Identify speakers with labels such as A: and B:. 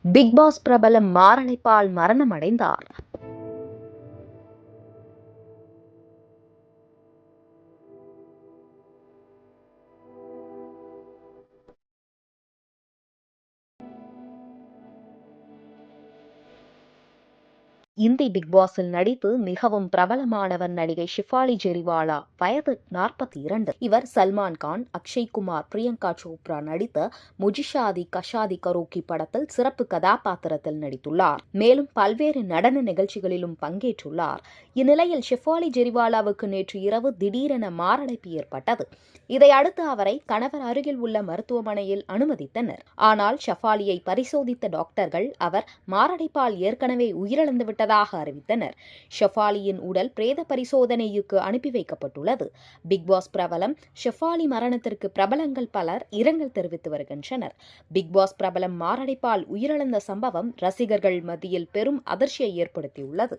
A: Big pass பிரபலம் மாரடைப்பால் மரணமடைந்தார். இந்தி பிக் பாஸில் நடித்து மிகவும் பிரபலமானவர் நடிகை ஷிஃபாலி ஜெரிவாலா. வயது 42. இவர் சல்மான் கான், அக்ஷய்குமார், பிரியங்கா சோப்ரா நடித்த முஜிஷாதி கஷாதி கரோக்கி படத்தில் சிறப்பு கதாபாத்திரத்தில் நடித்துள்ளார். மேலும் பல்வேறு நடன நிகழ்ச்சிகளிலும் பங்கேற்றுள்ளார். இந்நிலையில் ஷிஃபாலி ஜெரிவாலாவுக்கு நேற்று இரவு திடீரென மாரடைப்பு ஏற்பட்டது. இதையடுத்து அவரை கணவர் அருகில் உள்ள மருத்துவமனையில் அனுமதித்தனர். ஆனால் ஷஃபாலியை பரிசோதித்த டாக்டர்கள் அவர் மாரடைப்பால் ஏற்கனவே உயிரிழந்துவிட்டதாக அறிவித்தனர். ஷஃபாலியின் உடல் பிரேத பரிசோதனைக்கு அனுப்பி வைக்கப்பட்டுள்ளது. பிக் பாஸ் பிரபலம் ஷஃபாலி மரணத்திற்கு பிரபலங்கள் பலர் இரங்கல் தெரிவித்து வருகின்றனர். பிக் பாஸ் பிரபலம் மாரடைப்பால் உயிரிழந்த சம்பவம் ரசிகர்கள் மத்தியில் பெரும் அதிர்ச்சியை ஏற்படுத்தியுள்ளது.